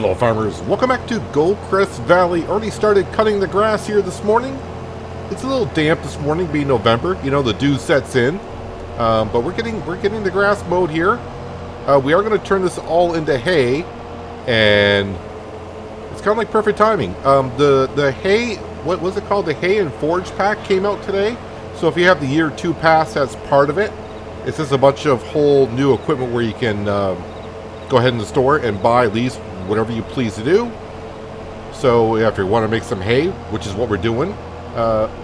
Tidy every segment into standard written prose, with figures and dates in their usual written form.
Hello farmers, welcome back to Goldcrest Valley. Already started cutting the grass here this morning. It's a little damp this morning, being November. You know, the dew sets in. But we're getting the grass mowed here. We are going to turn this all into hay, and it's kind of like perfect timing. The hay, what was it called? The hay and forage pack came out today. So if you have the year 2 pass, that's part of it. It's just a bunch of whole new equipment where you can go ahead in the store and buy, lease, whatever you please to do. So if you want to make some hay, which is what we're doing,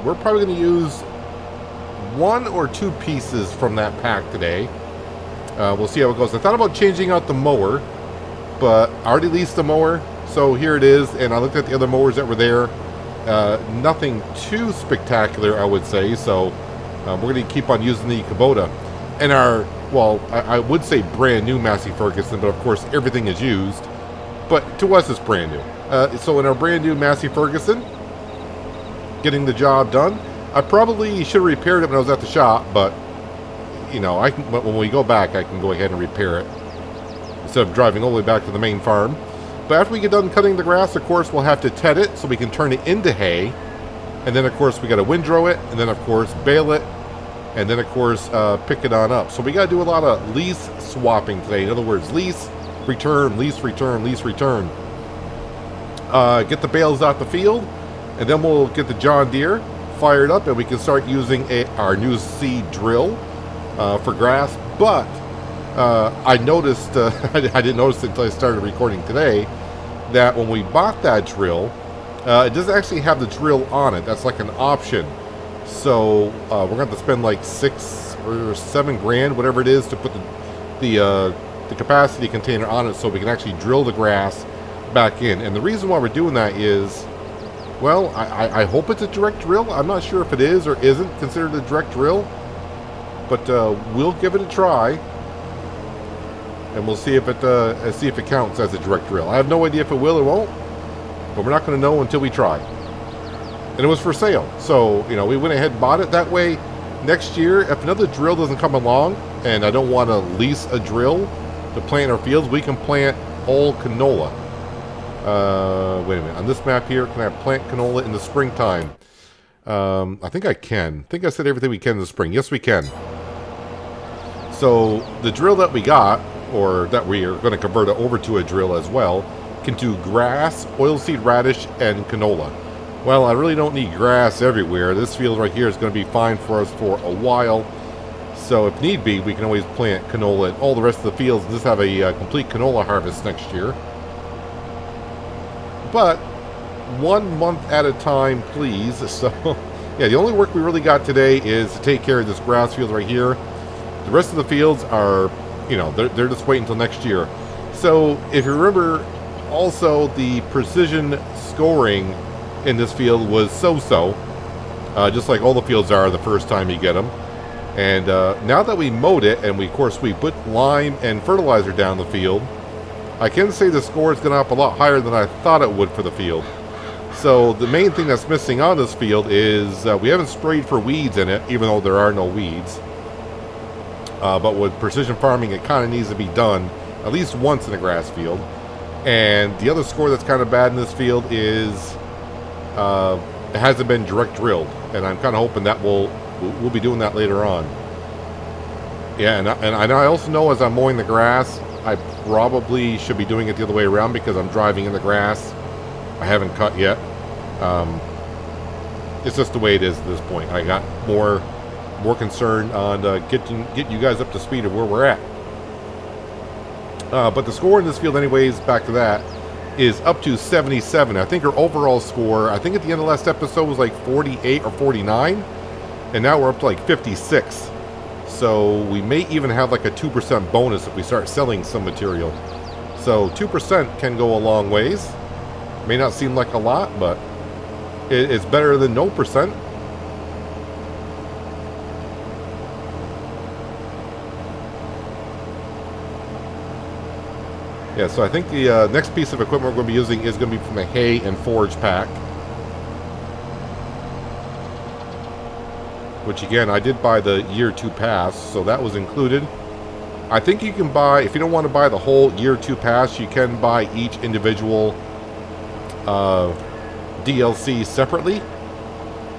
we're probably going to use 1 or 2 pieces from that pack today. We'll see how it goes. I thought about changing out the mower, but I already leased the mower, so here it is. And I looked at the other mowers that were there. Nothing too spectacular, I would say. So we're going to keep on using the Kubota. And our, well, I would say brand new Massey Ferguson, but of course everything is used. But to us, it's brand new. So in our brand new Massey Ferguson, getting the job done. I probably should have repaired it when I was at the shop, but you know, when we go back, I can go ahead and repair it instead of driving all the way back to the main farm. But after we get done cutting the grass, of course, we'll have to ted it so we can turn it into hay. And then, of course, we got to windrow it, and then, of course, bale it, and then, of course, pick it on up. So we got to do a lot of lease swapping today. In other words, lease, return, lease, return, lease, return. Get the bales out the field, and then we'll get the John Deere fired up, and we can start using our new seed drill for grass. But I noticed, I didn't notice it until I started recording today, that when we bought that drill, it doesn't actually have the drill on it. That's like an option. So we're going to have to spend like $6 or $7 grand, whatever it is, to put the capacity container on it so we can actually drill the grass back in. And the reason why we're doing that is, well, I hope it's a direct drill. I'm not sure if it is or isn't considered a direct drill, but we'll give it a try, and we'll see if it counts as a direct drill. I have no idea if it will or won't, but we're not going to know until we try. And it was for sale, so you know, we went ahead and bought it. That way, next year, if another drill doesn't come along, and I don't want to lease a drill to plant our fields, we can plant all canola. Wait a minute. On this map here, can I plant canola in the springtime? I think I can. I think I said everything we can in the spring. Yes, we can. So the drill that we got, or that we are going to convert it over to a drill as well, can do grass, oilseed radish, and canola. Well, I really don't need grass everywhere. This field right here is going to be fine for us for a while. So if need be, we can always plant canola in all the rest of the fields and just have a complete canola harvest next year. But 1 month at a time, please. So, yeah, the only work we really got today is to take care of this grass field right here. The rest of the fields are, you know, they're just waiting until next year. So, if you remember, also the precision scoring in this field was so-so, just like all the fields are the first time you get them. And now that we mowed it, and of course we put lime and fertilizer down the field, I can say the score is going up a lot higher than I thought it would for the field. So the main thing that's missing on this field is we haven't sprayed for weeds in it, even though there are no weeds. But with precision farming, it kind of needs to be done at least once in a grass field. And the other score that's kind of bad in this field is it hasn't been direct drilled, and I'm kind of hoping that we'll be doing that later on. Yeah, and I also know as I'm mowing the grass, I probably should be doing it the other way around because I'm driving in the grass. I haven't cut yet. It's just the way it is at this point. I got more concerned on getting you guys up to speed of where we're at. But the score in this field, anyways, back to that, is up to 77. I think our overall score, I think at the end of last episode was like 48 or 49, and now we're up to like 56. So we may even have like a 2% bonus if we start selling some material. So 2% can go a long ways. May not seem like a lot, but it's better than no percent. Yeah, so I think the next piece of equipment we're going to be using is going to be from the hay and forage pack. Which again, I did buy the year 2 pass, so that was included. I think you can buy, if you don't want to buy the whole year 2 pass, you can buy each individual DLC separately.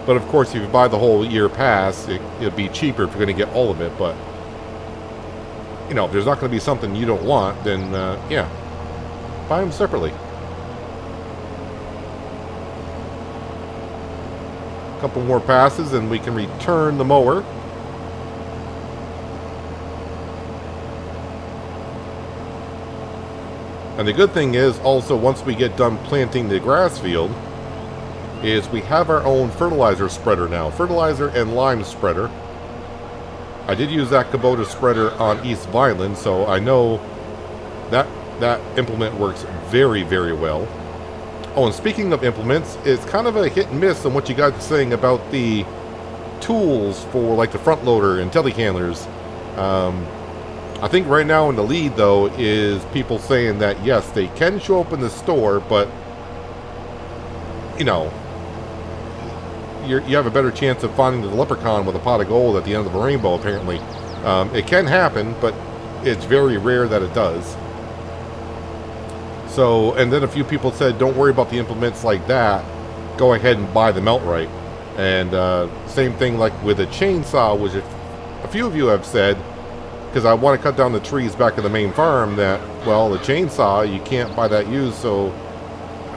But of course, if you buy the whole year pass, it'll be cheaper if you're going to get all of it. But, you know, if there's not going to be something you don't want, then, yeah, buy them separately. A couple more passes and we can return the mower. And the good thing is, also, once we get done planting the grass field, is we have our own fertilizer spreader now. Fertilizer and lime spreader. I did use that Kubota spreader on East Violin, so I know that implement works very, very well. Oh, and speaking of implements, it's kind of a hit and miss on what you guys are saying about the tools for, like, the front loader and telehandlers. I think right now in the lead, though, is people saying that, yes, they can show up in the store, but, you know, you have a better chance of finding the leprechaun with a pot of gold at the end of the rainbow, apparently. It can happen, but it's very rare that it does. So, and then a few people said, don't worry about the implements like that. Go ahead and buy them outright. And same thing like with a chainsaw, which a few of you have said, because I want to cut down the trees back in the main farm, that, well, the chainsaw, you can't buy that used, so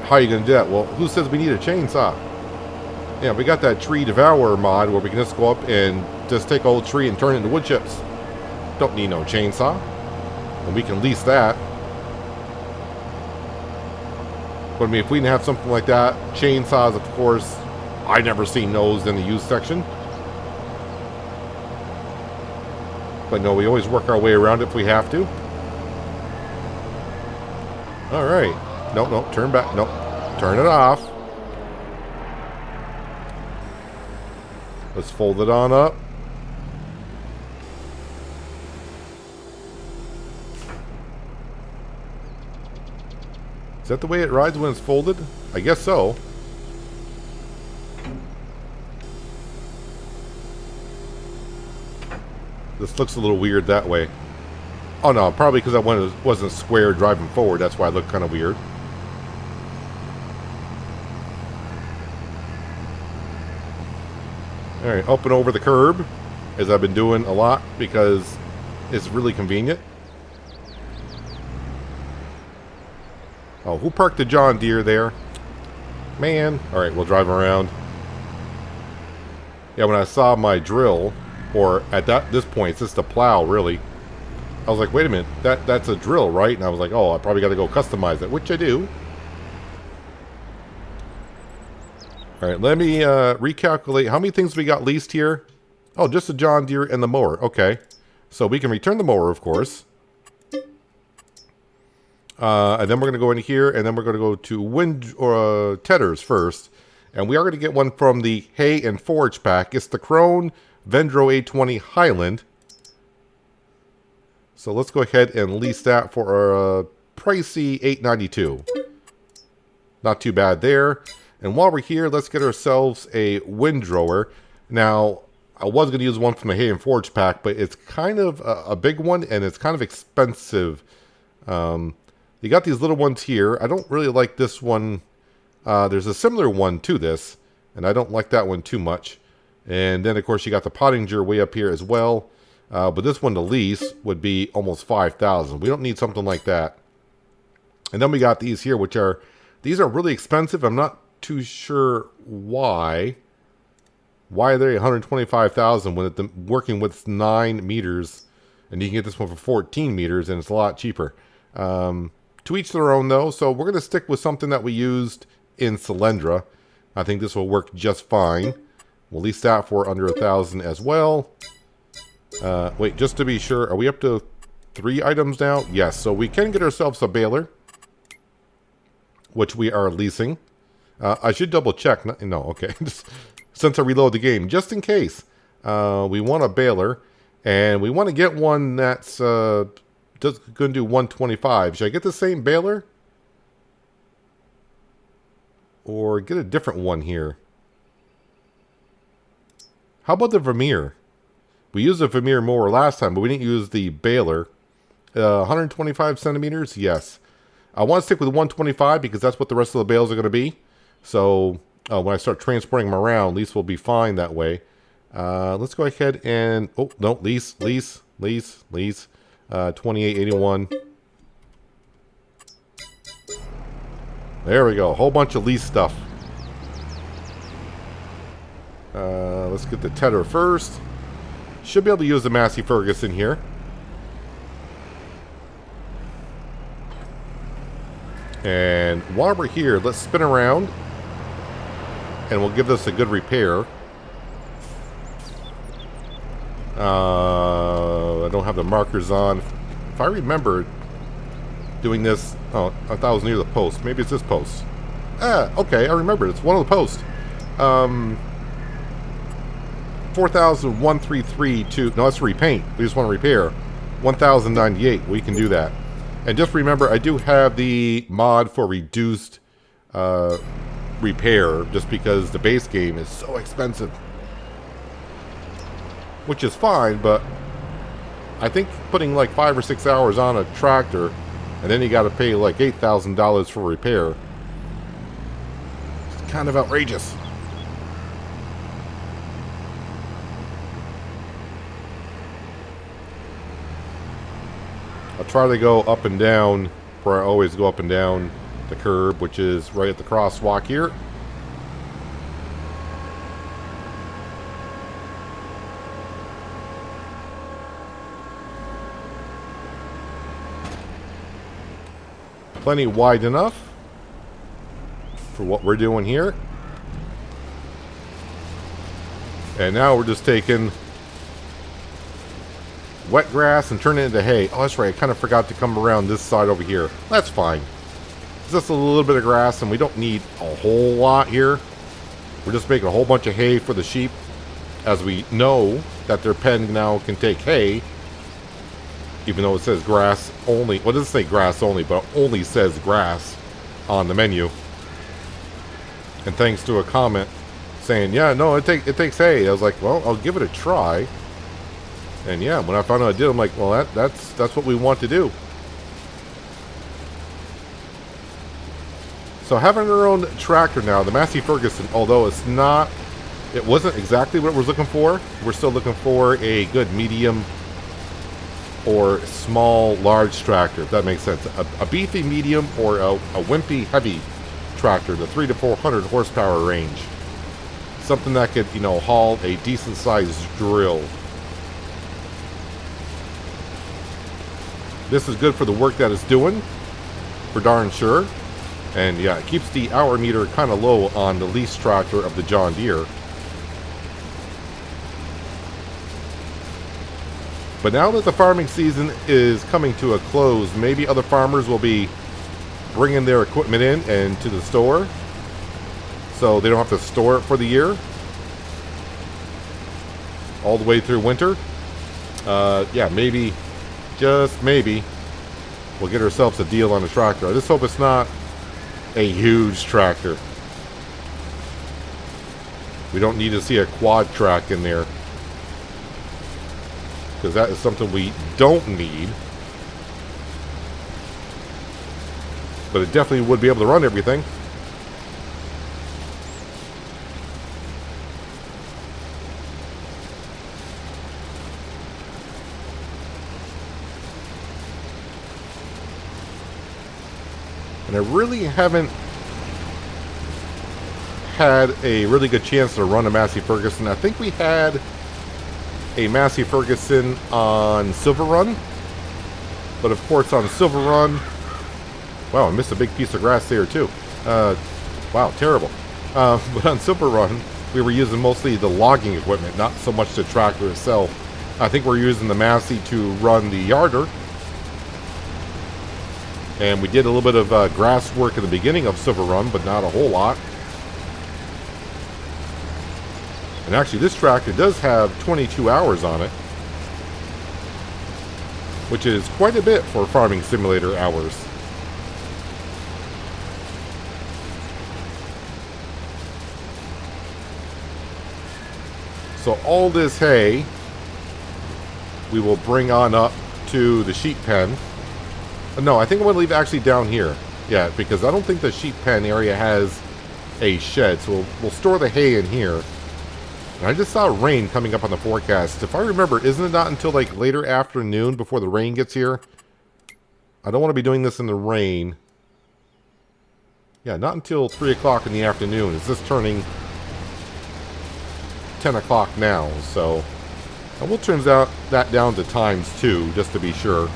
how are you going to do that? Well, who says we need a chainsaw? Yeah, we got that tree devourer mod where we can just go up and just take a whole tree and turn it into wood chips. Don't need no chainsaw. And we can lease that. But I mean, if we didn't have something like that, chainsaws, of course, I never seen those in the used section. But no, we always work our way around it if we have to. Alright. Nope, nope, turn back. Nope. Turn it off. Let's fold it on up. Is that the way it rides when it's folded? I guess so. This looks a little weird that way. Oh no, probably because I wasn't square driving forward. That's why it looked kind of weird. Alright, up and over the curb, as I've been doing a lot because it's really convenient. Oh, who parked the John Deere there? Man. Alright, we'll drive around. Yeah, when I saw my drill, or at this point, it's just a plow, really. I was like, wait a minute, that's a drill, right? And I was like, oh, I probably got to go customize it, which I do. Alright, let me recalculate. How many things we got leased here? Oh, just the John Deere and the mower. Okay. So we can return the mower, of course. And then we're going to go in here, and then we're going to go to Tedder's first. And we are going to get one from the Hay and Forage pack. It's the Krone Vendro 820 Highland. So let's go ahead and lease that for a pricey $8.92. Not too bad there. And while we're here, let's get ourselves a windrower. Now, I was going to use one from the Hay and Forage pack, but it's kind of a big one, and it's kind of expensive. You got these little ones here. I don't really like this one. There's a similar one to this, and I don't like that one too much. And then, of course, you got the Pottinger way up here as well. But this one, the lease, would be almost $5,000. We don't need something like that. And then we got these here, which are... These are really expensive. I'm not too sure why. Why are they $125,000 when it's working with 9 meters? And you can get this one for 14 meters, and it's a lot cheaper. To each their own, though. So we're going to stick with something that we used in Solyndra. I think this will work just fine. We'll lease that for under $1,000 as well. Wait, just to be sure, are we up to 3 items now? Yes, so we can get ourselves a baler, which we are leasing. I should double check. No, okay. Since I reload the game, just in case. We want a baler, and we want to get one that's just going to do 125. Should I get the same baler? Or get a different one here? How about the Vermeer? We used the Vermeer mower last time, but we didn't use the baler. 125 centimeters, yes. I want to stick with 125 because that's what the rest of the bales are going to be. So when I start transporting them around, lease will be fine that way. Let's go ahead and... Oh, no, lease. 2881. There we go. A whole bunch of lease stuff. Let's get the tedder first. Should be able to use the Massey Ferguson here. And while we're here, let's spin around. And we'll give this a good repair. I don't have the markers on. If I remember doing this... Oh, I thought it was near the post. Maybe it's this post. Okay, I remember. It's one of the posts. 4,133 no, that's repaint. We just want to repair. 1,098. We can do that. And just remember, I do have the mod for reduced repair, just because the base game is so expensive. Which is fine, but I think putting like 5 or 6 hours on a tractor, and then you got to pay like $8,000 for repair, it's kind of outrageous. I'll try to go up and down where I always go up and down the curb, which is right at the crosswalk here. Plenty wide enough for what we're doing here. And now we're just taking wet grass and turning it into hay. Oh, that's right. I kind of forgot to come around this side over here. That's fine. It's just a little bit of grass, and we don't need a whole lot here. We're just making a whole bunch of hay for the sheep, as we know that their pen now can take hay, even though it says grass only. Well, it doesn't say grass only, but it only says grass on the menu. And thanks to a comment saying, yeah, no, it takes hay. I was like, well, I'll give it a try. And yeah, when I found out I did, I'm like, well, that's what we want to do. So having our own tractor now, the Massey Ferguson, although it wasn't exactly what we're looking for. We're still looking for a good medium or small, large tractor, if that makes sense. A beefy medium or a wimpy heavy tractor, the 300 to 400 horsepower range. Something that could, haul a decent sized drill. This is good for the work that it's doing, for darn sure. And yeah, it keeps the hour meter kind of low on the lease tractor of the John Deere. But now that the farming season is coming to a close, maybe other farmers will be bringing their equipment in and to the store, so they don't have to store it for the year, all the way through winter. Yeah, maybe, just maybe, we'll get ourselves a deal on a tractor. I just hope it's not a huge tractor. We don't need to see a quad track in there, because that is something we don't need. But it definitely would be able to run everything. And I really haven't had a really good chance to run a Massey Ferguson. I think we had a Massey Ferguson on Silver Run. But of course on Silver Run... Wow, I missed a big piece of grass there too. Wow, terrible. But on Silver Run, we were using mostly the logging equipment, not so much the tractor itself. I think we're using the Massey to run the yarder. And we did a little bit of grass work at the beginning of Silver Run, but not a whole lot. And actually, this tractor does have 22 hours on it, which is quite a bit for farming simulator hours. So all this hay we will bring on up to the sheep pen. No, I think I'm going to leave it actually down here. Yeah, because I don't think the sheep pen area has a shed. So we'll store the hay in here. And I just saw rain coming up on the forecast. If I remember, isn't it not until like later afternoon before the rain gets here? I don't want to be doing this in the rain. Yeah, not until 3 o'clock in the afternoon. It's just turning 10 o'clock now. So I will turn that down to times 2, just to be sure.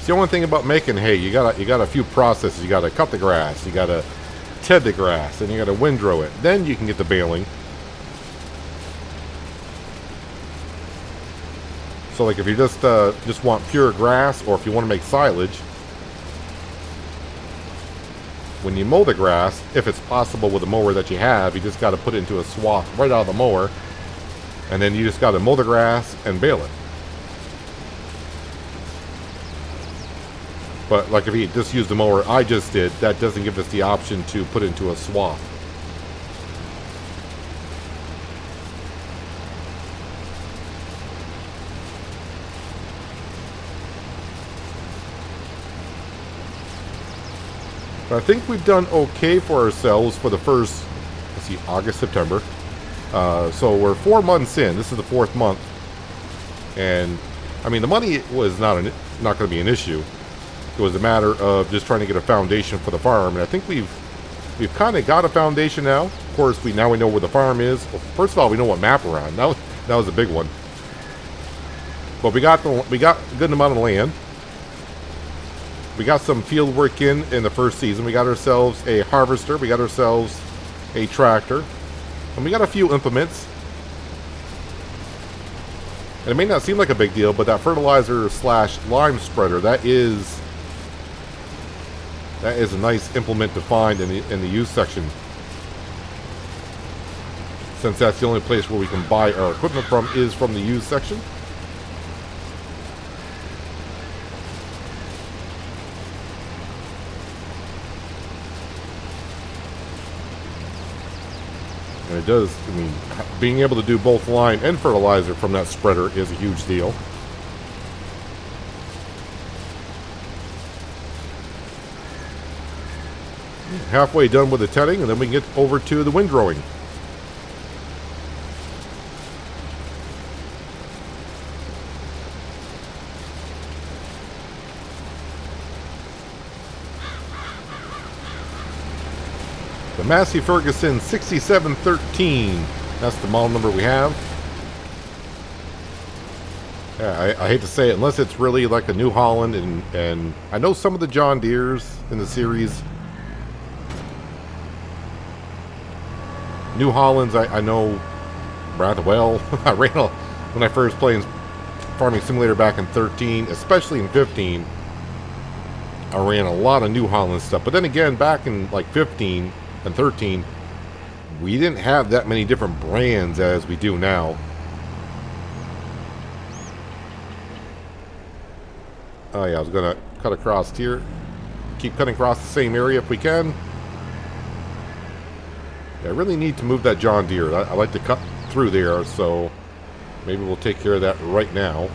The only thing about making hay, you got a few processes. You gotta cut the grass, you gotta ted the grass, and you gotta windrow it. Then you can get the baling. So like if you just want pure grass, or if you want to make silage, when you mow the grass, if it's possible with the mower that you have, you just gotta put it into a swath right out of the mower, and then you just gotta mow the grass and bale it. But like if you just use the mower I just did, that doesn't give us the option to put it into a swath. But I think we've done okay for ourselves for the first, let's see, August, September. So we're 4 months in. This is the 4th month. And, I mean, the money was not going to be an issue. It was a matter of just trying to get a foundation for the farm, and I think we've kind of got a foundation now. Of course, now we know where the farm is. Well, first of all, we know what map we're on. That was a big one. But we got a good amount of land. We got some field work in the first season. We got ourselves a harvester. We got ourselves a tractor, and we got a few implements. And it may not seem like a big deal, but that fertilizer / lime spreader, that is a nice implement to find in the used section, since that's the only place where we can buy our equipment from is from the used section. And it does, I mean, being able to do both lime and fertilizer from that spreader is a huge deal. Halfway done with the tedding, and then we can get over to the windrowing. The Massey Ferguson 6713. That's the model number we have. Yeah, I hate to say it, unless it's really like a New Holland, and I know some of the John Deeres in the series. New Hollands, I know rather well. I ran when I first played Farming Simulator back in 13, especially in 15. I ran a lot of New Holland stuff. But then again, back in like 15 and 13, we didn't have that many different brands as we do now. Oh yeah, I was going to cut across here. Keep cutting across the same area if we can. I really need to move that John Deere. I like to cut through there, so maybe we'll take care of that right now.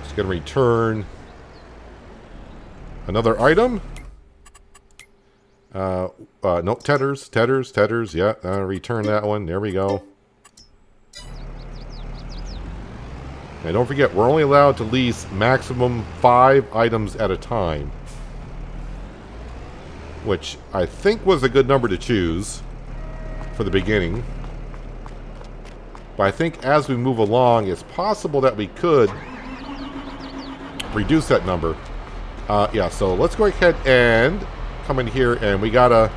Just going to return another item. No, tedders. Yeah, return that one. There we go. And don't forget, we're only allowed to lease maximum 5 items at a time, which I think was a good number to choose for the beginning. But I think as we move along, it's possible that we could reduce that number. Yeah, so let's go ahead and come in here, and we gotta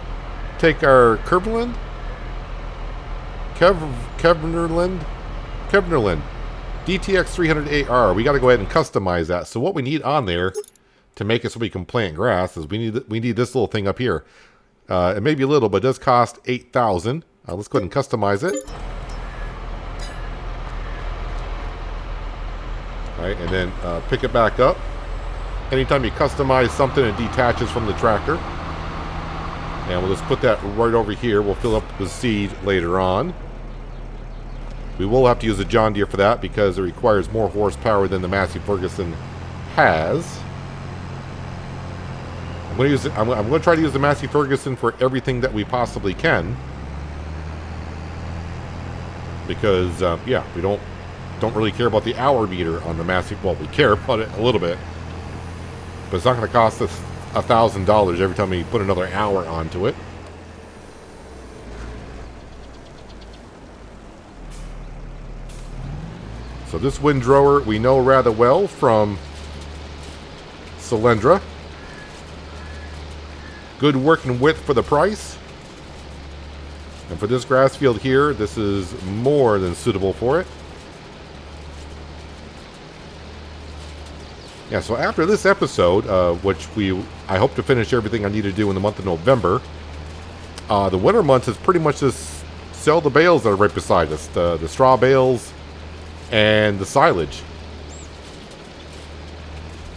take our Kevnerland DTX 300AR. We gotta go ahead and customize that. So what we need on there to make it so we can plant grass is we need this little thing up here. It may be little, but it does cost 8,000. Let's go ahead and customize it. right? And then pick it back up. Anytime you customize something, it detaches from the tractor. And we'll just put that right over here. We'll fill up with seed later on. We will have to use a John Deere for that because it requires more horsepower than the Massey Ferguson has. I'm going to try to use the Massey Ferguson for everything that we possibly can. Because, yeah, we don't really care about the hour meter on the Massey. Well, we care about it a little bit. But it's not going to cost us $1,000 every time we put another hour onto it. So this windrower we know rather well from Solyndra. Good working width for the price. And for this grass field here, this is more than suitable for it. Yeah, so after this episode, which I hope to finish everything I need to do in the month of November, the winter months is pretty much just sell the bales that are right beside us. The straw bales and the silage.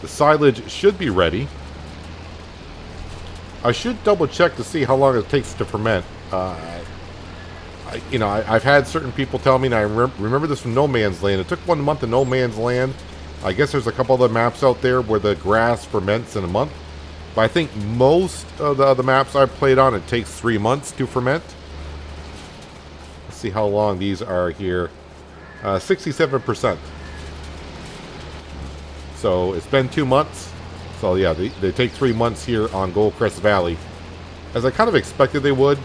The silage should be ready. I should double check to see how long it takes to ferment. I've had certain people tell me, and I remember this from No Man's Land. It took 1 month in No Man's Land. I guess there's a couple other maps out there where the grass ferments in a month. But I think most of the other maps I've played on, it takes 3 months to ferment. Let's see how long these are here. 67%. So it's been 2 months. So yeah, they take 3 months here on Goldcrest Valley. As I kind of expected they would.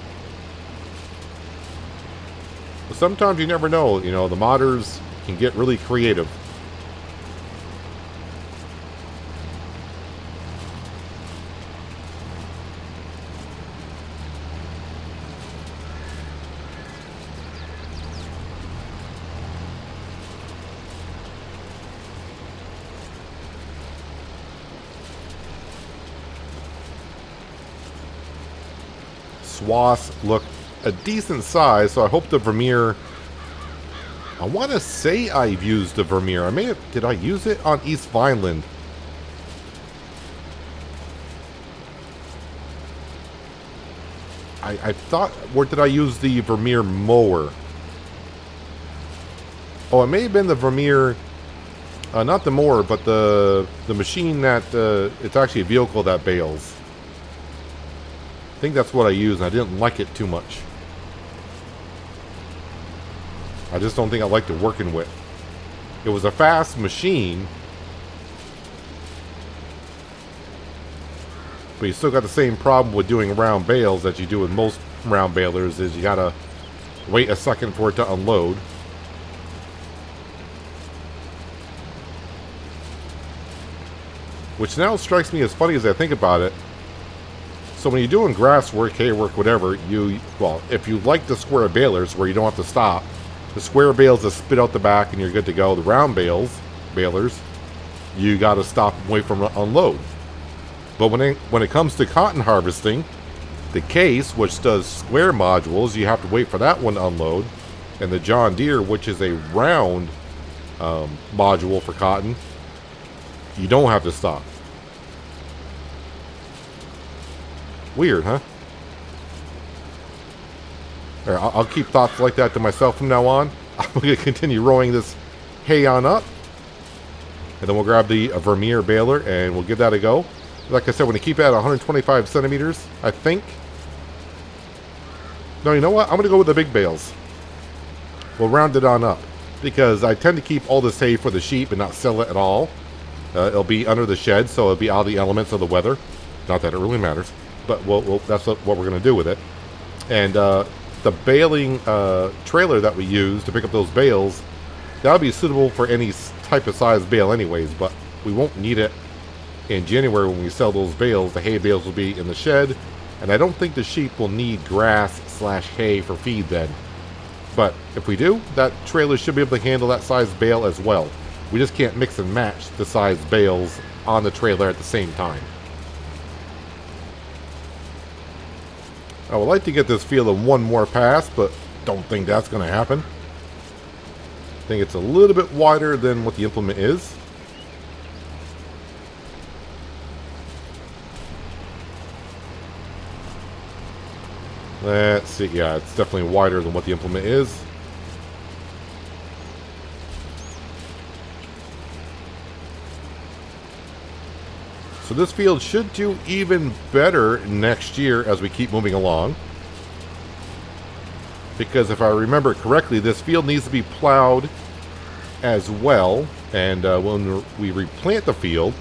But sometimes you never know. You know, the modders can get really creative. Swaths look a decent size, so I hope the Vermeer... I want to say I've used the Vermeer. I may have... Did I use it on East Vineland? I thought... Where did I use the Vermeer mower? Oh, it may have been the Vermeer... not the mower, but the machine that... it's actually a vehicle that bales. I think that's what I used, and I didn't like it too much. I just don't think I liked it working with. It was a fast machine, but you still got the same problem with doing round bales that you do with most round balers, is you gotta wait a second for it to unload. Which now strikes me as funny as I think about it. So when you're doing grass work, hay work, whatever, if you like the square balers where you don't have to stop, the square bales just spit out the back and you're good to go. The round balers, you got to stop and wait for them to unload. But when it comes to cotton harvesting, the Case, which does square modules, you have to wait for that one to unload. And the John Deere, which is a round module for cotton, you don't have to stop. Weird, huh? I'll keep thoughts like that to myself from now on. I'm going to continue rowing this hay on up. And then we'll grab the Vermeer baler and we'll give that a go. Like I said, we're going to keep it at 125 centimeters, I think. No, you know what? I'm going to go with the big bales. We'll round it on up. Because I tend to keep all this hay for the sheep and not sell it at all. It'll be under the shed, so it'll be out of the elements of the weather. Not that it really matters. But that's what we're going to do with it. And the baling trailer that we use to pick up those bales, that'll be suitable for any type of size bale anyways, but we won't need it in January when we sell those bales. The hay bales will be in the shed, and I don't think the sheep will need grass/hay for feed then. But if we do, that trailer should be able to handle that size bale as well. We just can't mix and match the size bales on the trailer at the same time. I would like to get this field in one more pass, but don't think that's going to happen. I think it's a little bit wider than what the implement is. Let's see. Yeah, it's definitely wider than what the implement is. So this field should do even better next year as we keep moving along. Because if I remember correctly, this field needs to be plowed as well. And when we replant the field,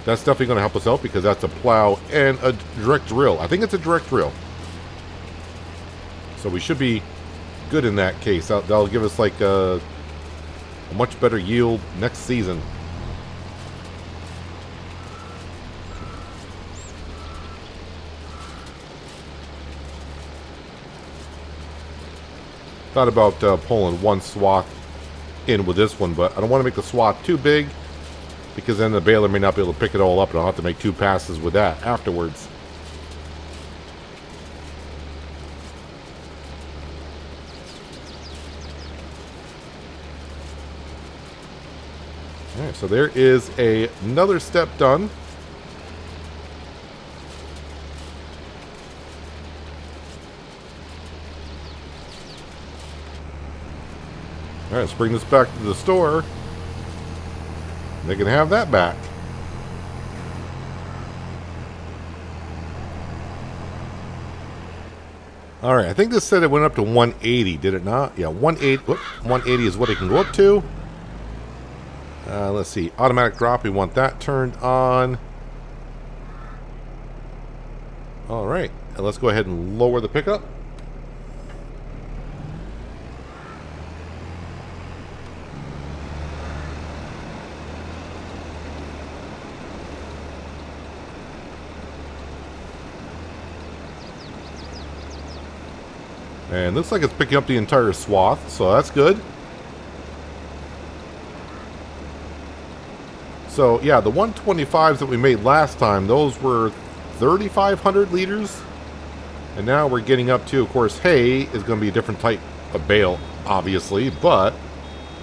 that's definitely going to help us out because that's a plow and a direct drill. I think it's a direct drill. So we should be good in that case. That'll give us like a much better yield next season. Thought about pulling one swath in with this one, but I don't want to make the swath too big because then the baler may not be able to pick it all up and I'll have to make 2 passes with that afterwards. Alright, so there is another step done. Alright, let's bring this back to the store. They can have that back. Alright, I think this said it went up to 180, did it not? Yeah, 180 is what it can go up to. Let's see, automatic drop, we want that turned on. Alright, let's go ahead and lower the pickup. And looks like it's picking up the entire swath, so that's good. So yeah, the 125s that we made last time, those were 3,500 liters. And now we're getting up to, of course, hay is going to be a different type of bale, obviously. But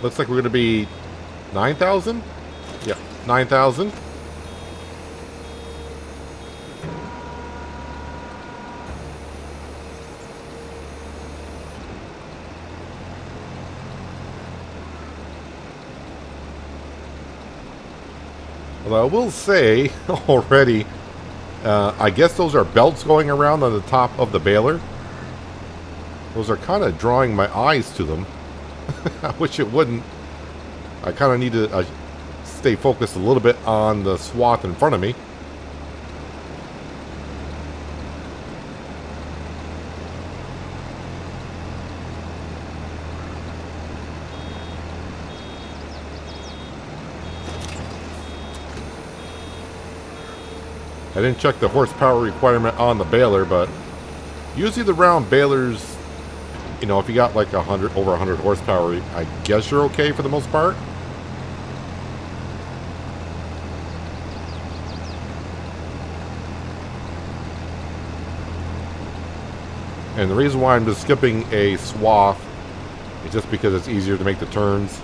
looks like we're going to be 9,000? Yeah, 9,000. Although I will say already, I guess those are belts going around on the top of the baler. Those are kind of drawing my eyes to them. I wish it wouldn't. I kind of need to stay focused a little bit on the swath in front of me. I didn't check the horsepower requirement on the baler, but usually the round balers, you know, if you got like over 100 horsepower, I guess you're okay for the most part. And the reason why I'm just skipping a swath is just because it's easier to make the turns.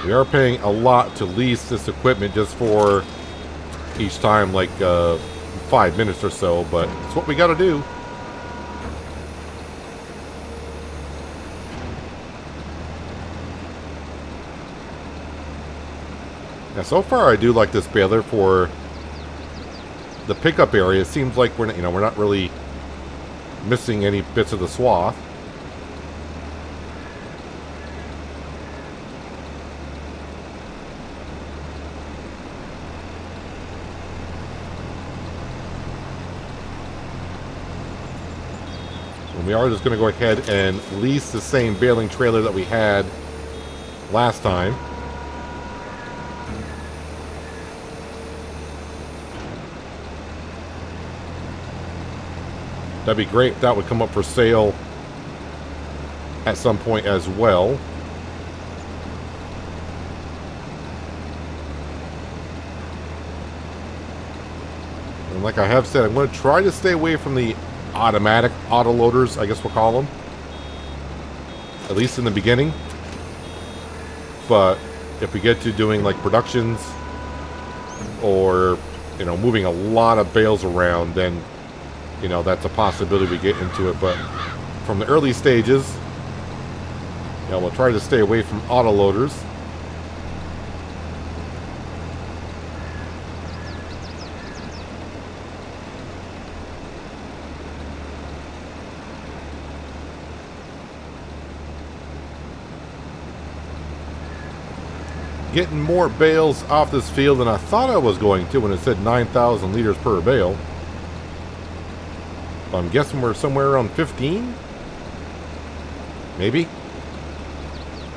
We are paying a lot to lease this equipment just for each time, like 5 minutes or so, but it's what we got to do. Now, so far I do like this baler for the pickup area. It seems like we're not really missing any bits of the swath. We are just going to go ahead and lease the same baling trailer that we had last time. That'd be great if that would come up for sale at some point as well. And like I have said, I'm going to try to stay away from the automatic autoloaders, I guess we'll call them, at least in the beginning. But if we get to doing like productions or, you know, moving a lot of bales around, then, you know, that's a possibility we get into it. But from the early stages, you know, we'll try to stay away from autoloaders. Getting more bales off this field than I thought I was going to when it said 9,000 liters per bale. But I'm guessing we're somewhere around 15? Maybe?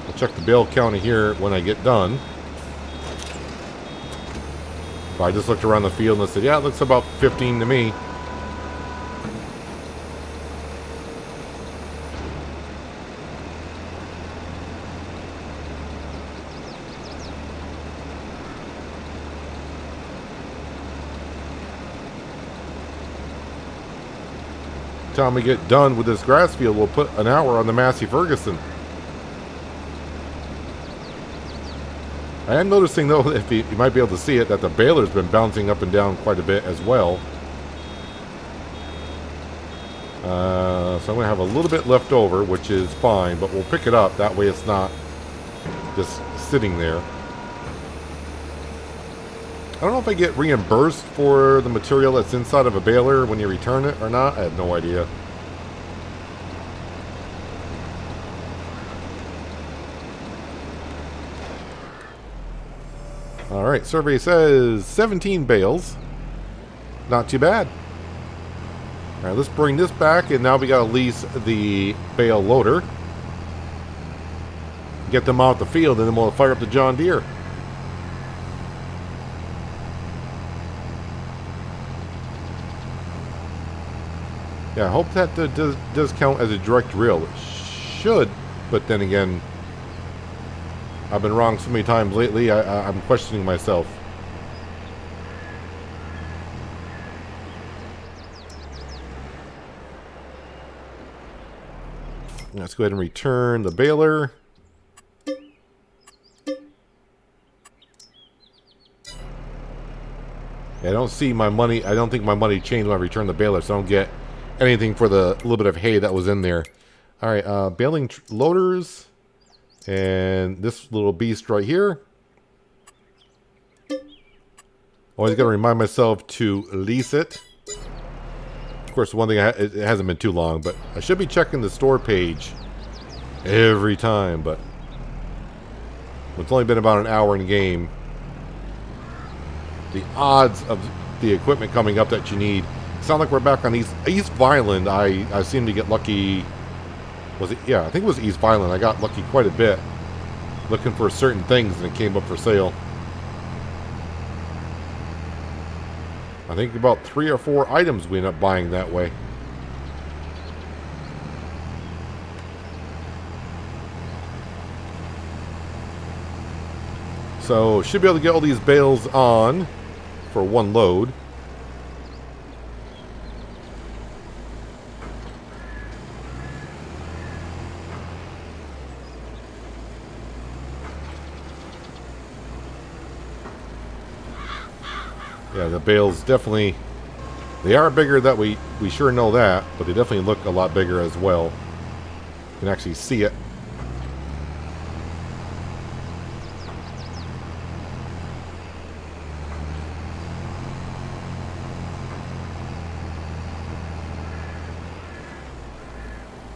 I'll check the bale count here when I get done. But I just looked around the field and I said, yeah, it looks about 15 to me. Time we get done with this grass field, we'll put an hour on the Massey Ferguson. I am noticing, though, if you might be able to see it, that the baler's been bouncing up and down quite a bit as well. So I'm going to have a little bit left over, which is fine, but we'll pick it up. That way it's not just sitting there. I don't know if I get reimbursed for the material that's inside of a baler when you return it or not. I have no idea. Alright, survey says 17 bales. Not too bad. Alright, let's bring this back, and now we gotta lease the bale loader. Get them out the field, and then we'll fire up the John Deere. Yeah, I hope that does count as a direct reel. It should, but then again, I've been wrong so many times lately, I'm questioning myself. Let's go ahead and return the baler. Yeah, I don't see my money. I don't think my money changed when I return the baler, so I don't get anything for the little bit of hay that was in there. All right, baling loaders, and this little beast right here. Always got to remind myself to lease it. Of course, one thing, it hasn't been too long, but I should be checking the store page every time, but it's only been about an hour in game. The odds of the equipment coming up that you need sound like we're back on East Vineland. I seem to get lucky. Was it? Yeah, I think it was East Vineland. I got lucky quite a bit looking for certain things, and it came up for sale. I think about 3 or 4 items we ended up buying that way. So should be able to get all these bales on for one load. Yeah, the bales definitely, they are bigger, that we sure know that, but they definitely look a lot bigger as well. You can actually see it.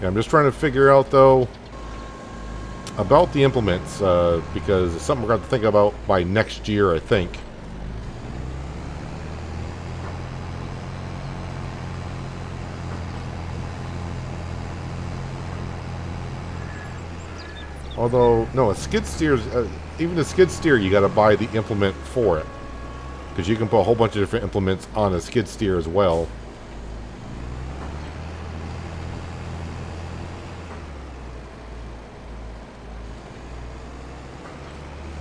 Yeah, I'm just trying to figure out, though, about the implements, because it's something we're going to have to think about by next year, I think. Although, no, a skid steer, even a skid steer, you got to buy the implement for it. Because you can put a whole bunch of different implements on a skid steer as well.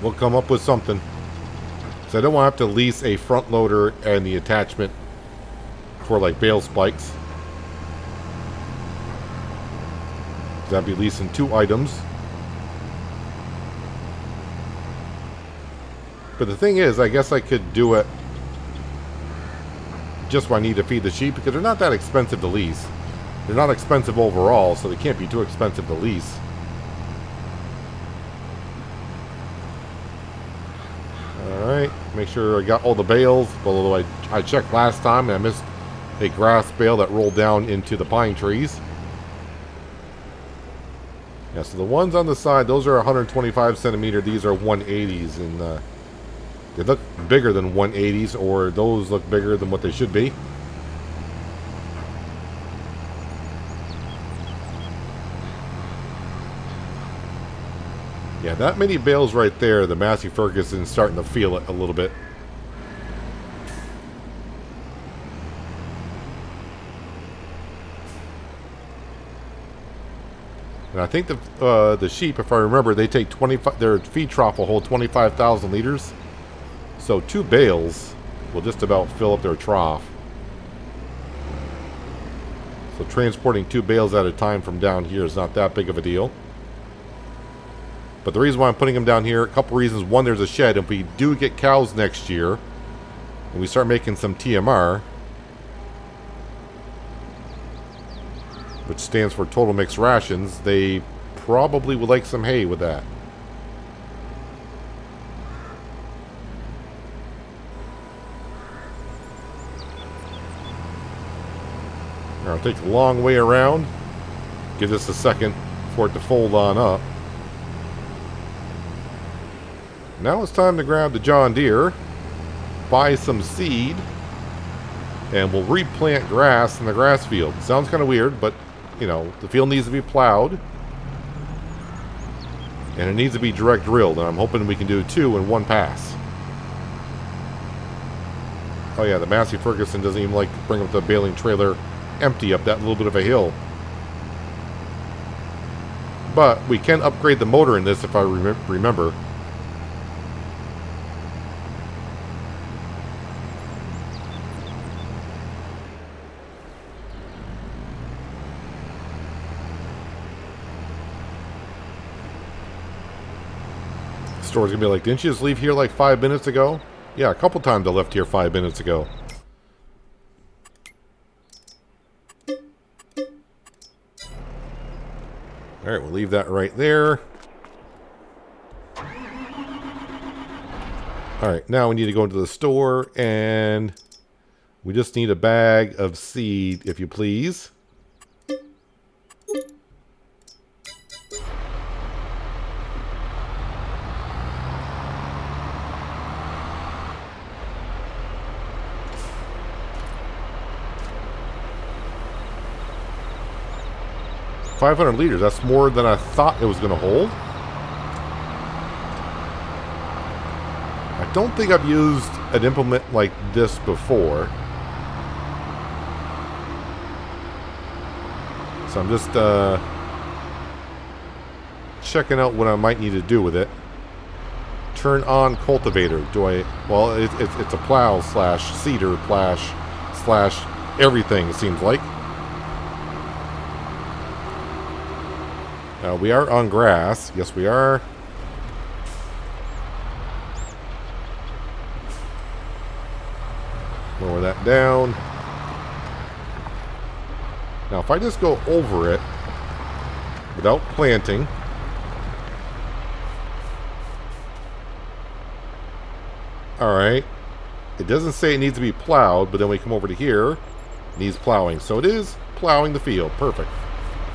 We'll come up with something. So I don't want to have to lease a front loader and the attachment for like bale spikes. That'd be leasing 2 items. But the thing is, I guess I could do it just when I need to feed the sheep, because they're not that expensive to lease. They're not expensive overall, so they can't be too expensive to lease. Alright, make sure I got all the bales, although I checked last time and I missed a grass bale that rolled down into the pine trees. Yeah, so the ones on the side, those are 125 centimeter, these are 180s, and they look bigger than 180s, or those look bigger than what they should be. Yeah, that many bales right there, the Massey Ferguson's starting to feel it a little bit. And I think the sheep, if I remember, they take 25. Their feed trough will hold 25,000 liters. So 2 bales will just about fill up their trough. So transporting 2 bales at a time from down here is not that big of a deal. But the reason why I'm putting them down here, a couple reasons. One, there's a shed. If we do get cows next year, and we start making some TMR, which stands for total mixed rations, they probably would like some hay with that. Now, I'll take the long way around. Give this a second for it to fold on up. Now it's time to grab the John Deere, buy some seed, and we'll replant grass in the grass field. Sounds kind of weird, but, you know, the field needs to be plowed. And it needs to be direct drilled, and I'm hoping we can do 2 in 1 pass. Oh yeah, the Massey Ferguson doesn't even like to bring up the baling trailer empty up that little bit of a hill. But we can upgrade the motor in this if I remember. Store's gonna be like, didn't you just leave here like 5 minutes ago? Yeah, a couple times I left here 5 minutes ago. Alright, we'll leave that right there. Alright, now we need to go into the store, and we just need a bag of seed, if you please. $500 liters, that's more than I thought it was going to hold. I don't think I've used an implement like this before. So I'm just checking out what I might need to do with it. Turn on cultivator. Do I... Well, it's a plow slash seeder slash everything, it seems like. We are on grass. Yes, we are. Lower that down. Now, if I just go over it without planting, alright, it doesn't say it needs to be plowed, but then we come over to here, it needs plowing. So it is plowing the field. Perfect.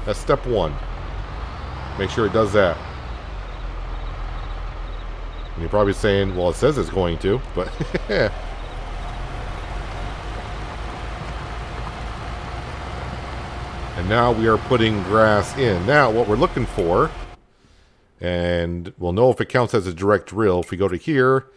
That's step 1. Make sure it does that. And you're probably saying, well, it says it's going to, but and now we are putting grass in. Now, what we're looking for, and we'll know if it counts as a direct drill if we go to here.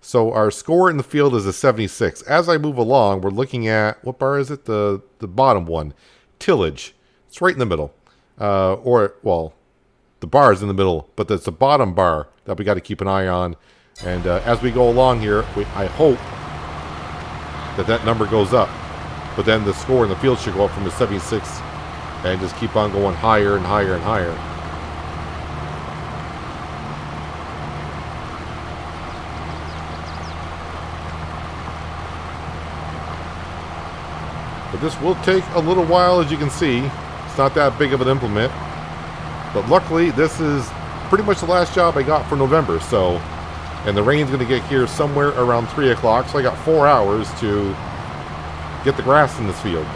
So our score in the field is a 76. As I move along, we're looking at, what bar is it? The bottom one. Tillage. It's right in the middle. The bar is in the middle, but it's the bottom bar that we got to keep an eye on. And as we go along here, I hope that number goes up. But then the score in the field should go up from a 76 and just keep on going higher and higher and higher. But this will take a little while, as you can see. It's not that big of an implement. But luckily, this is pretty much the last job I got for November. So, and the rain's going to get here somewhere around 3 o'clock. So I got 4 hours to get the grass in this field.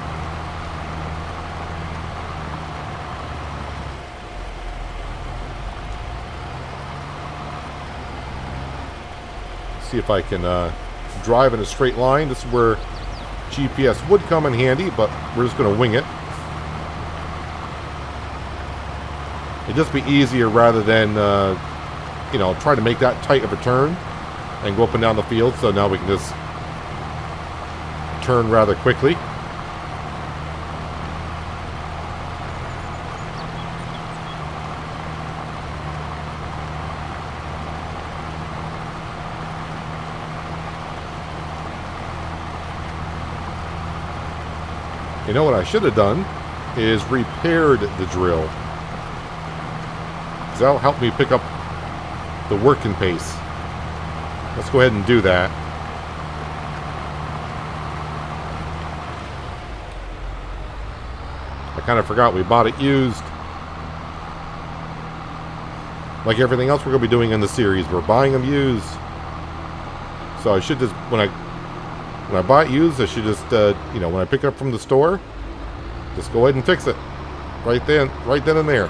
See if I can drive in a straight line. This is where GPS would come in handy, but we're just going to wing it. It'd just be easier rather than, you know, try to make that tight of a turn and go up and down the field. So now we can just turn rather quickly. You know what I should have done is repaired the drill. Because that'll help me pick up the working pace. Let's go ahead and do that. I kind of forgot we bought it used. Like everything else we're going to be doing in the series, we're buying them used. So I should just, when I buy it used, I should just, you know, when I pick it up from the store, just go ahead and fix it. Right then and there.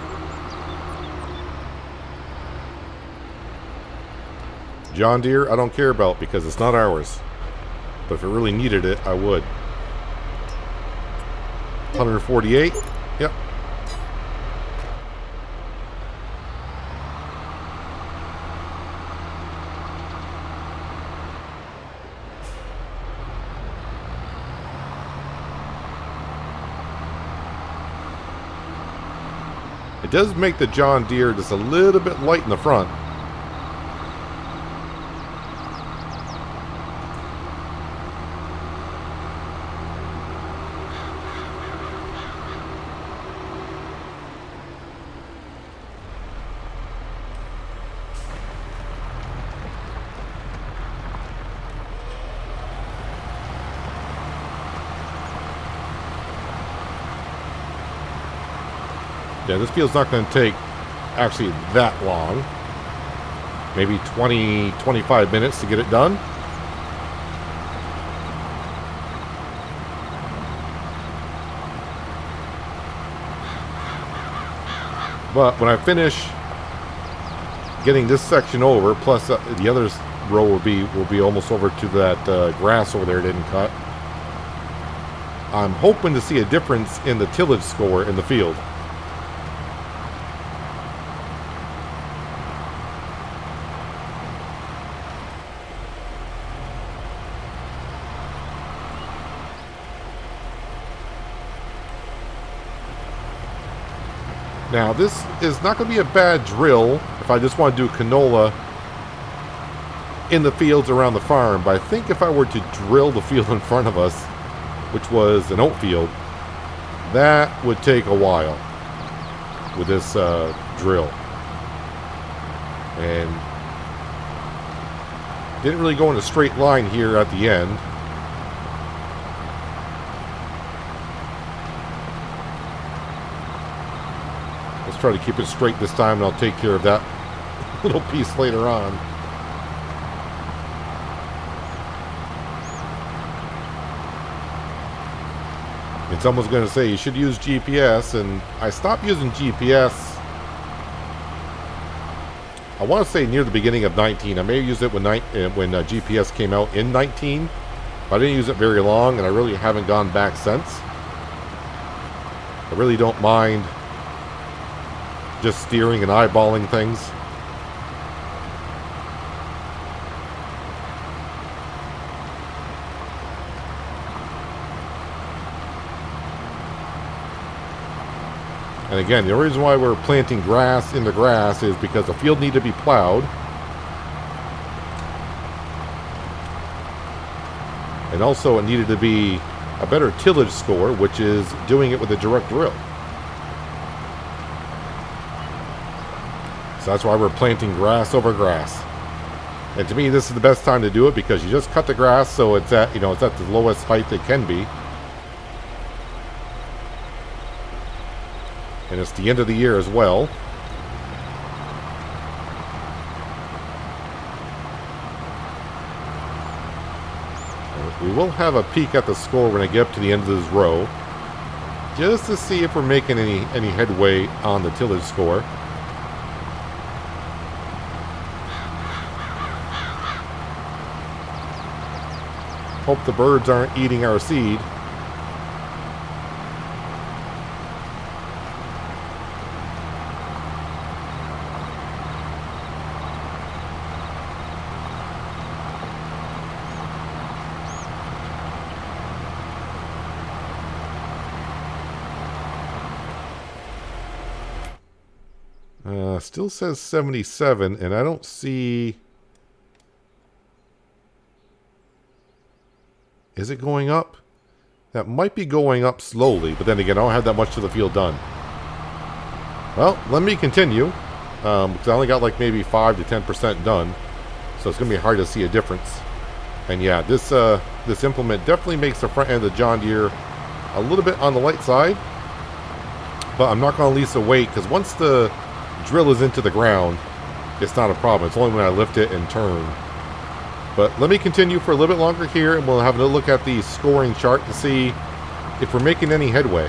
John Deere, I don't care about because it's not ours. But if it really needed it, I would. 148. Yep. It does make the John Deere just a little bit light in the front. Yeah, this field's not going to take actually that long. Maybe 20, 25 minutes to get it done. But when I finish getting this section over, plus the other row will be almost over to that grass over there didn't cut. I'm hoping to see a difference in the tillage score in the field. Now, this is not going to be a bad drill if I just want to do canola in the fields around the farm. But I think if I were to drill the field in front of us, which was an oat field, that would take a while with this drill. And didn't really go in a straight line here at the end. Let's try to keep it straight this time, and I'll take care of that little piece later on. And someone's going to say you should use GPS, and I stopped using GPS. I want to say near the beginning of 19. I may have used it when GPS came out in 19, but I didn't use it very long, and I really haven't gone back since. I really don't mind just steering and eyeballing things. And again, the only reason why we're planting grass in the grass is because the field needed to be plowed. And also it needed to be a better tillage score, which is doing it with a direct drill. So that's why we're planting grass over grass. And to me, this is the best time to do it because you just cut the grass so it's at, you know, it's at the lowest height it can be. And it's the end of the year as well. We will have a peek at the score when I get up to the end of this row, just to see if we're making any headway on the tillage score. Hope the birds aren't eating our seed. Still says 77, and I don't see... Is it going up? That might be going up slowly, but then again, I don't have that much of the field done. Well, let me continue, because I only got like maybe 5 to 10% done, so it's going to be hard to see a difference. And yeah, this implement definitely makes the front end of the John Deere a little bit on the light side, but I'm not going to lease a weight, because once the drill is into the ground, it's not a problem. It's only when I lift it and turn. But let me continue for a little bit longer here, and we'll have a look at the scoring chart to see if we're making any headway.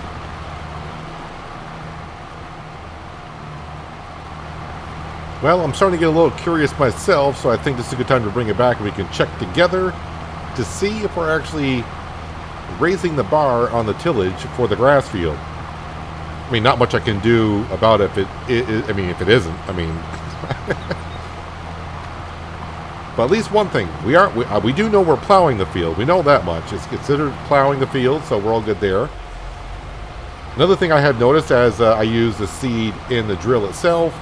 Well, I'm starting to get a little curious myself, so I think this is a good time to bring it back and we can check together to see if we're actually raising the bar on the tillage for the grass field. I mean, not much I can do about it if it isn't. I mean, but at least one thing, we do know we're plowing the field. We know that much. It's considered plowing the field, so we're all good there. Another thing I had noticed as I use the seed in the drill itself,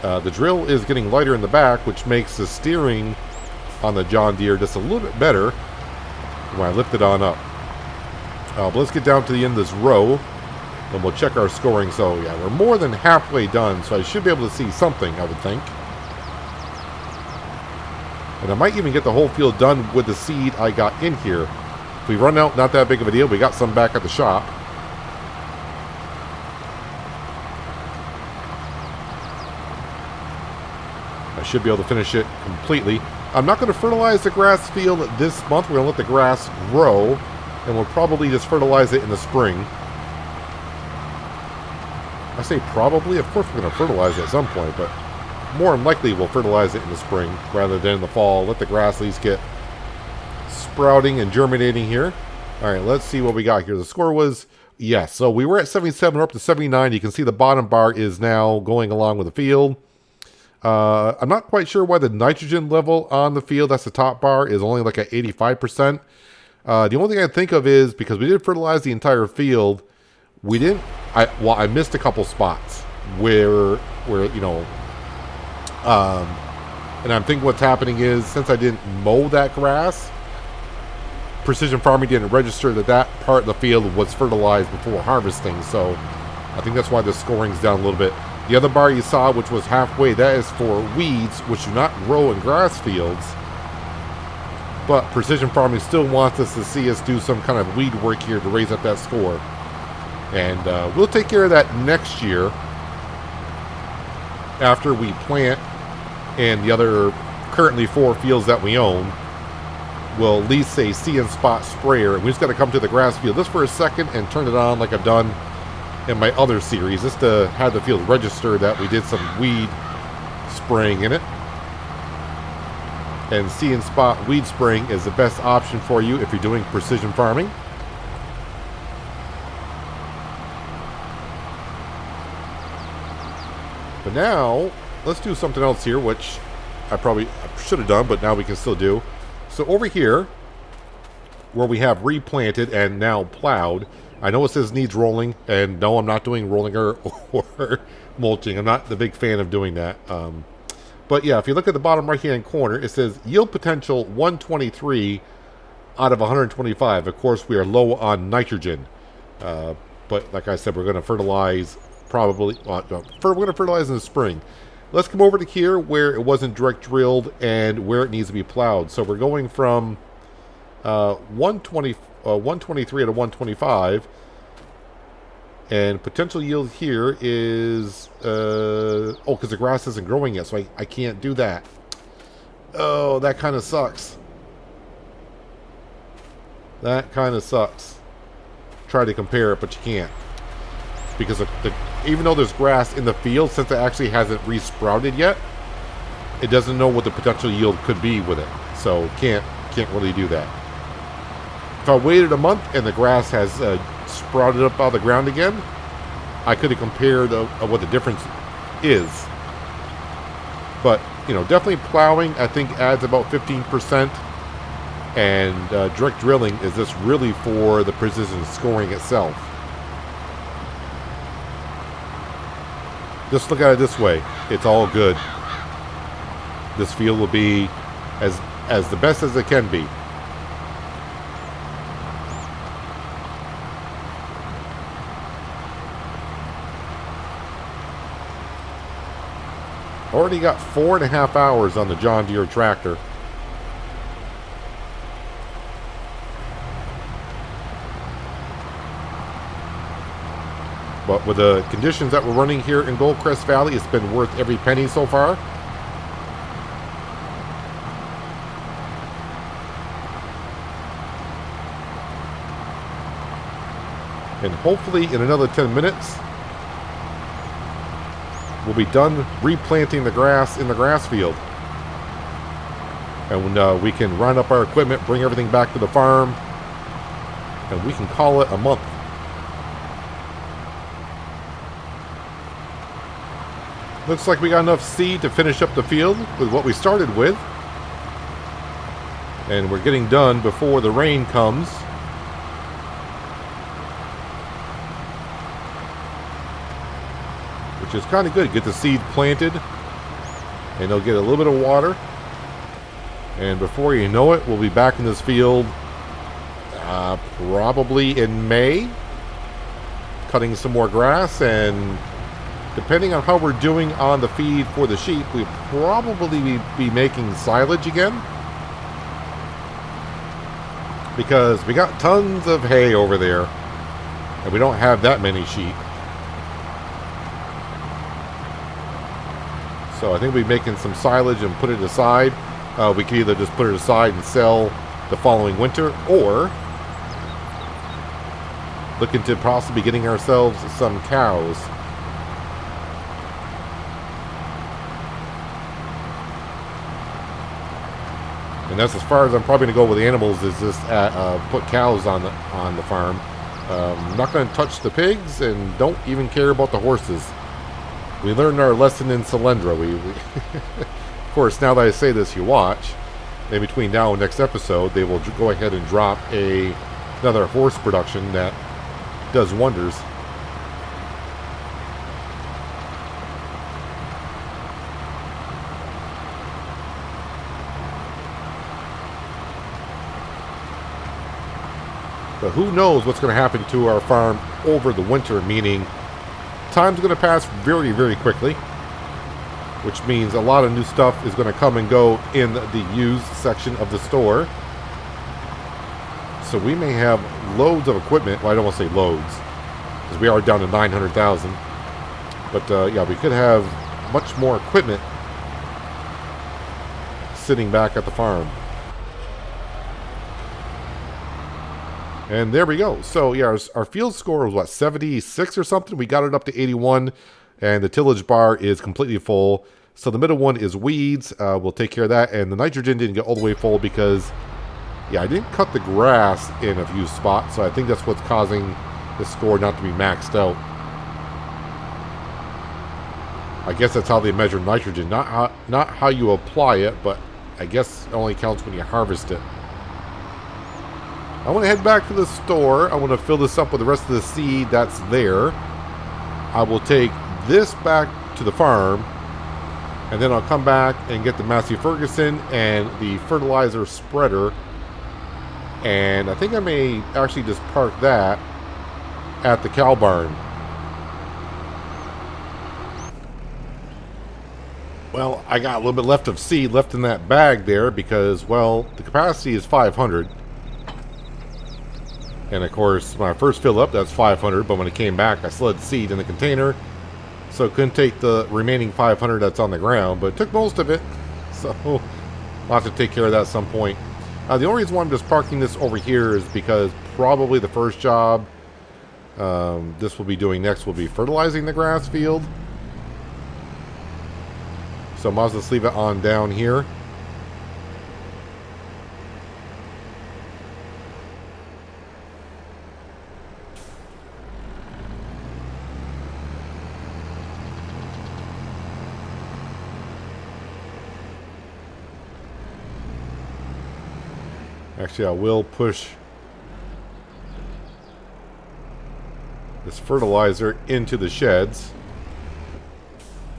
the drill is getting lighter in the back, which makes the steering on the John Deere just a little bit better when I lift it on up. But let's get down to the end of this row, and we'll check our scoring. So yeah, we're more than halfway done, so I should be able to see something, I would think. And I might even get the whole field done with the seed I got in here. If we run out, not that big of a deal. We got some back at the shop. I should be able to finish it completely. I'm not going to fertilize the grass field this month. We're going to let the grass grow, and we'll probably just fertilize it in the spring. I say probably. Of course we're going to fertilize it at some point, but more than likely we'll fertilize it in the spring rather than in the fall. Let the grass at least get sprouting and germinating here. All right, let's see what we got here. The score was, yes, so we were at 77, we're up to 79. You can see the bottom bar is now going along with the field. I'm not quite sure why the nitrogen level on the field, that's the top bar, is only like at 85%. The only thing I think of is because we did fertilize the entire field, we didn't, I missed a couple spots where you know, and I'm thinking what's happening is, since I didn't mow that grass, Precision Farming didn't register that part of the field was fertilized before harvesting, so I think that's why the scoring's down a little bit. The other bar you saw, which was halfway, that is for weeds, which do not grow in grass fields, but Precision Farming still wants us to see us do some kind of weed work here to raise up that score. And we'll take care of that next year after we plant, and the other currently 4 fields that we own will lease a see and spot sprayer, and we just got to come to the grass field just for a second and turn it on like I've done in my other series, just to have the field register that we did some weed spraying in it. And see and spot weed spraying is the best option for you if you're doing precision farming. But now, let's do something else here, which I probably should have done, but now we can still do. So over here, where we have replanted and now plowed, I know it says needs rolling, and no, I'm not doing rolling or mulching. I'm not the big fan of doing that. But yeah, if you look at the bottom right-hand corner, it says yield potential 123 out of 125. Of course, we are low on nitrogen. But like I said, we're going to fertilize probably, we're going to fertilize in the spring. Let's come over to here where it wasn't direct drilled and where it needs to be plowed. So we're going from 123 to 125. And potential yield here is, oh, because the grass isn't growing yet, so I can't do that. Oh, that kind of sucks. That kind of sucks. Try to compare it, but you can't. Because even though there's grass in the field, since it actually hasn't resprouted yet, it doesn't know what the potential yield could be with it. So can't really do that. If I waited a month and the grass has sprouted up out of the ground again, I could have compared what the difference is. But, you know, definitely plowing, I think, adds about 15%. And direct drilling is just really for the precision scoring itself. Just look at it this way. It's all good. This field will be as the best as it can be. Already got 4.5 hours on the John Deere tractor. But with the conditions that we're running here in Goldcrest Valley, it's been worth every penny so far. And hopefully in another 10 minutes, we'll be done replanting the grass in the grass field. And we can round up our equipment, bring everything back to the farm, and we can call it a month. Looks like we got enough seed to finish up the field with what we started with. And we're getting done before the rain comes. Which is kind of good. Get the seed planted. And they'll get a little bit of water. And before you know it, we'll be back in this field probably in May. Cutting some more grass, and depending on how we're doing on the feed for the sheep, we'll probably be making silage again. Because we got tons of hay over there, and we don't have that many sheep. So I think we'll be making some silage and put it aside. We can either just put it aside and sell the following winter, or look into possibly getting ourselves some cows. And that's as far as I'm probably going to go with animals, is just put cows on the farm. I'm not going to touch the pigs, and don't even care about the horses. We learned our lesson in Solyndra. Of course, now that I say this, you watch. In between now and next episode, they will go ahead and drop another horse production that does wonders. But who knows what's going to happen to our farm over the winter, meaning time's going to pass very, very quickly, which means a lot of new stuff is going to come and go in the used section of the store. So we may have loads of equipment. Well, I don't want to say loads, because we are down to 900,000. But yeah, we could have much more equipment sitting back at the farm. And there we go. So yeah, our field score was what, 76 or something? We got it up to 81, and the tillage bar is completely full. So the middle one is weeds. We'll take care of that. And the nitrogen didn't get all the way full because, yeah, I didn't cut the grass in a few spots. So I think that's what's causing the score not to be maxed out. I guess that's how they measure nitrogen. Not how you apply it, but I guess it only counts when you harvest it. I want to head back to the store. I want to fill this up with the rest of the seed that's there. I will take this back to the farm, and then I'll come back and get the Massey Ferguson and the fertilizer spreader. And I think I may actually just park that at the cow barn. Well, I got a little bit left of seed left in that bag there because, well, the capacity is 500. And of course, when I first filled up, that's 500, but when it came back, I still had seed in the container, so it couldn't take the remaining 500 that's on the ground, but it took most of it, so I'll have to take care of that at some point. The only reason why I'm just parking this over here is because probably the first job this will be doing next will be fertilizing the grass field. So I might as well just leave it on down here. Actually, I will push this fertilizer into the sheds.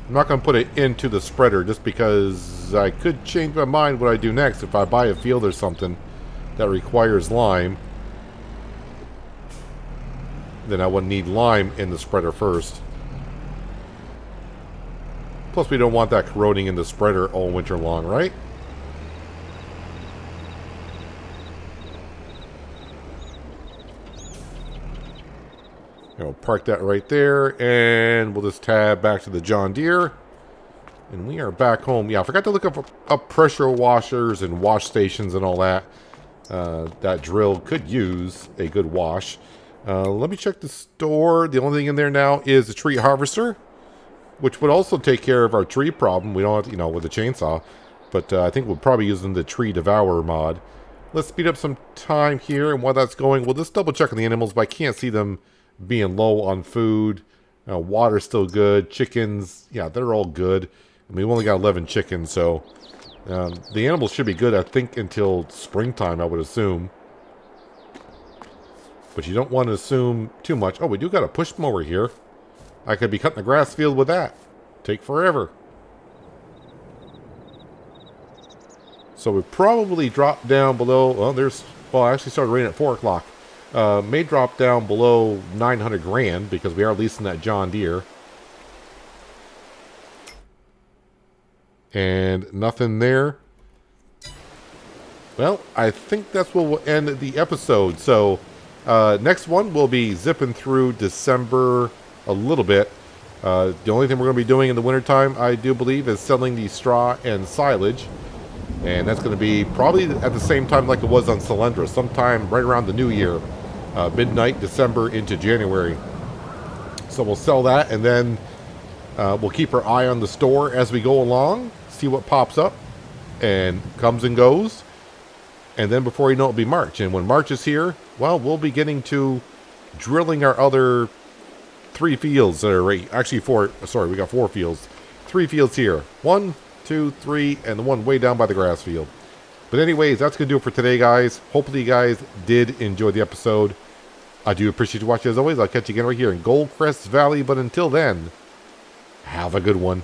I'm not going to put it into the spreader just because I could change my mind what I do next if I buy a field or something that requires lime. Then I would need lime in the spreader first. Plus, we don't want that corroding in the spreader all winter long, right? We'll park that right there, and we'll just tab back to the John Deere. And we are back home. Yeah, I forgot to look up pressure washers and wash stations and all that. That drill could use a good wash. Let me check the store. The only thing in there now is a tree harvester, which would also take care of our tree problem. We don't have to, with a chainsaw. But I think we'll probably use the tree devourer mod. Let's speed up some time here, and while that's going, we'll just double check on the animals, but I can't see them being low on food. Water's still good. Chickens, yeah, they're all good. I mean, we've only got 11 chickens, so the animals should be good, I think, until springtime, I would assume. But you don't want to assume too much. Oh, we do got a push mower here. I could be cutting the grass field with that. Take forever. So we probably dropped down below. Well, I actually started raining at 4 o'clock. May drop down below 900 grand because we are leasing that John Deere. And nothing there. Well, I think that's where we'll end the episode. So, next one we'll be zipping through December a little bit. The only thing we're going to be doing in the wintertime, I do believe, is selling the straw and silage. And that's going to be probably at the same time like it was on Solyndra, sometime right around the new year. Midnight, December into January. So we'll sell that, and then we'll keep our eye on the store as we go along, see what pops up and comes and goes. And then before you know it, it'll be March. And when March is here, well, we'll be getting to drilling our other 3 fields. Actually 4, sorry, we got 4 fields. 3 fields here. 1, 2, 3, and the one way down by the grass field. But anyways, that's going to do it for today, guys. Hopefully you guys did enjoy the episode. I do appreciate you watching as always. I'll catch you again right here in Goldcrest Valley. But until then, have a good one.